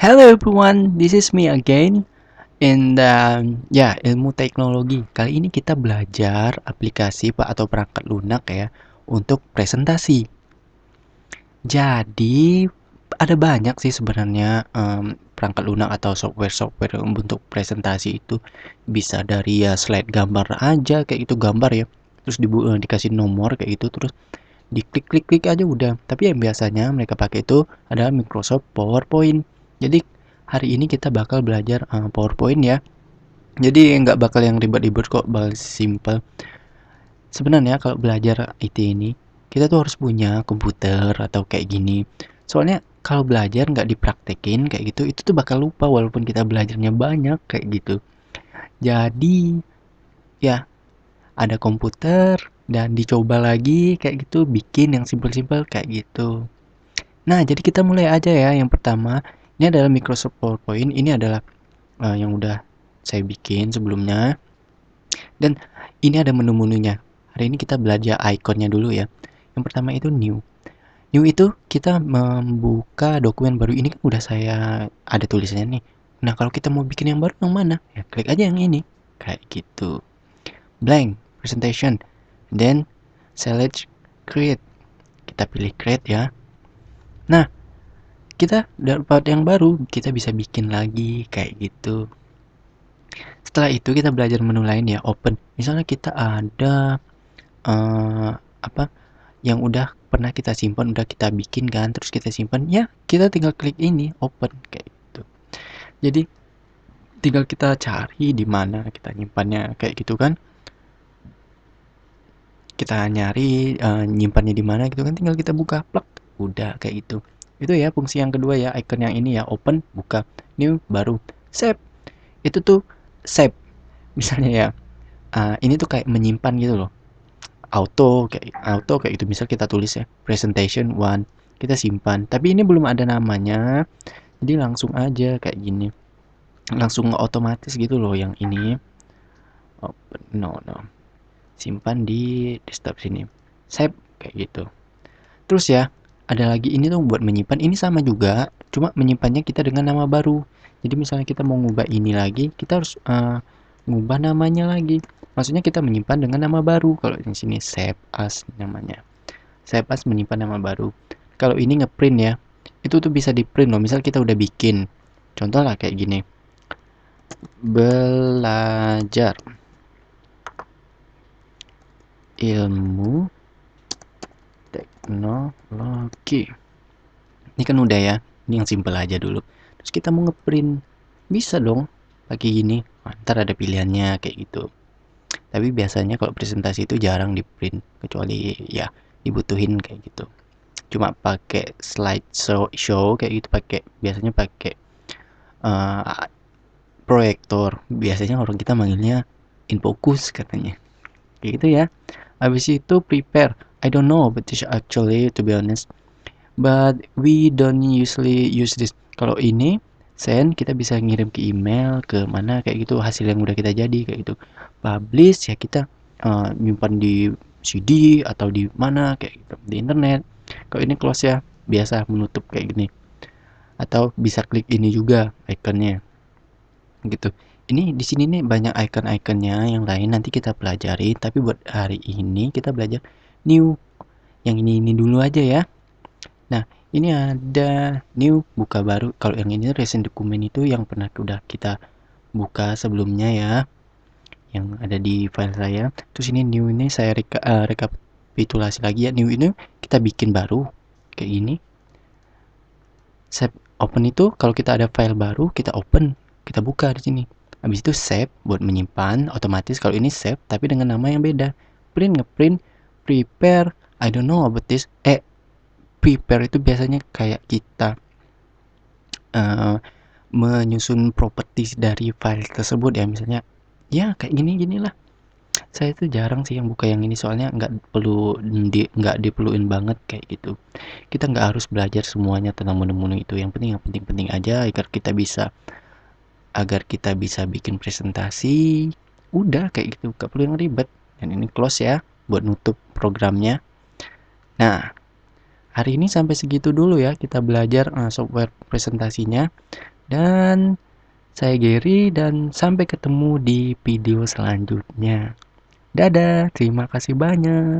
Hello everyone, this is me again in the ilmu teknologi. Kali ini kita belajar aplikasi atau perangkat lunak ya untuk presentasi. Jadi ada banyak sih sebenarnya perangkat lunak atau software-software untuk presentasi itu bisa dari ya slide gambar aja kayak itu gambar ya. Terus dikasih nomor kayak gitu terus diklik-klik-klik aja udah. Tapi yang biasanya mereka pakai itu adalah Microsoft PowerPoint. Jadi hari ini kita bakal belajar PowerPoint ya. Jadi nggak bakal yang ribet-ribet kok, bakal simple. Sebenarnya kalau belajar IT ini, kita tuh harus punya komputer atau kayak gini. Soalnya kalau belajar nggak dipraktekin kayak gitu, itu tuh bakal lupa walaupun kita belajarnya banyak kayak gitu. Jadi ya ada komputer dan dicoba lagi kayak gitu, bikin yang simple-simple kayak gitu. Nah, jadi kita mulai aja ya. Yang pertama, ini adalah Microsoft PowerPoint. Ini adalah yang udah saya bikin sebelumnya. Dan ini ada menu-menunya. Hari ini kita belajar ikonnya dulu ya. Yang pertama itu new. New itu kita membuka dokumen baru. Ini kan udah saya ada tulisannya nih. Nah, kalau kita mau bikin yang baru yang mana? Ya, klik aja yang ini. Kayak gitu. Blank presentation. Then select create. Kita pilih create ya. Nah, kita dapat yang baru, kita bisa bikin lagi kayak gitu. Setelah itu kita belajar menu lain ya, open. Misalnya kita ada apa yang udah pernah kita simpan, udah kita bikin kan, terus kita simpan, ya kita tinggal klik ini open kayak gitu. Jadi tinggal kita cari di mana kita nyimpannya kayak gitu kan. Kita nyari nyimpannya di mana gitu kan, tinggal kita buka, plak, udah kayak gitu. Itu ya fungsi yang kedua ya, icon yang ini ya, open, buka, new, baru, save. Itu tuh save. Misalnya ya, ini tuh kayak menyimpan gitu loh. Auto kayak itu, misal kita tulis ya presentation one, kita simpan, tapi ini belum ada namanya, jadi langsung aja kayak gini, langsung otomatis gitu loh yang ini. Open, no, simpan di desktop sini, save kayak gitu. Terus ya ada lagi ini tuh buat menyimpan, ini sama juga cuma menyimpannya kita dengan nama baru. Jadi misalnya kita mau ngubah ini lagi, kita harus ngubah namanya lagi. Maksudnya kita menyimpan dengan nama baru. Kalau di sini save as namanya. Save as menyimpan nama baru. Kalau ini ngeprint ya, itu tuh bisa di print loh. Misal kita udah bikin. Contoh lah kayak gini. Belajar ilmu teknologi. Ini kan udah ya. Ini yang simple aja dulu. Terus kita mau ngeprint. Bisa dong pakai gini. Nah, ntar ada pilihannya kayak gitu. Tapi biasanya kalau presentasi itu jarang di print, kecuali ya dibutuhin kayak gitu. Cuma pakai slide show kayak gitu, pakai biasanya pakai uh, proyektor. Biasanya orang kita manggilnya infocus katanya. Kayak gitu ya. Habis itu prepare. I don't know but this actually to be honest. But we don't usually use this. Kalau ini send, kita bisa ngirim ke email ke mana kayak gitu, hasil yang udah kita jadi kayak gitu. Publish ya kita nyimpan di CD atau di mana kayak gitu, di internet. Kalau ini close ya, biasa menutup kayak gini. Atau bisa klik ini juga ikonnya gitu. Ini di sini nih banyak icon-iconnya yang lain nanti kita pelajari, tapi buat hari ini kita belajar new. Yang ini dulu aja ya. Nah, ini ada new, buka baru. Kalau yang ini recent dokumen itu yang pernah udah kita buka sebelumnya ya, yang ada di file saya. Terus ini new, ini saya rekapitulasi lagi ya. New ini kita bikin baru kayak gini. Save open itu kalau kita ada file baru, kita open, kita buka di sini. Habis itu save buat menyimpan otomatis. Kalau ini save tapi dengan nama yang beda. Print, ngeprint, prepare, I don't know about this. Prepare itu biasanya kayak kita eh, menyusun properties dari file tersebut ya, misalnya ya kayak ginilah. Saya tuh jarang sih yang buka yang ini, soalnya nggak diperluin banget kayak gitu. Kita nggak harus belajar semuanya tentang menu-menu itu, yang penting aja agar kita bisa bikin presentasi, udah kayak gitu, nggak perlu yang ribet. Dan ini close ya buat nutup programnya. Nah, hari ini sampai segitu dulu ya kita belajar software presentasinya. Dan saya Gary dan sampai ketemu di video selanjutnya. Dadah, terima kasih banyak.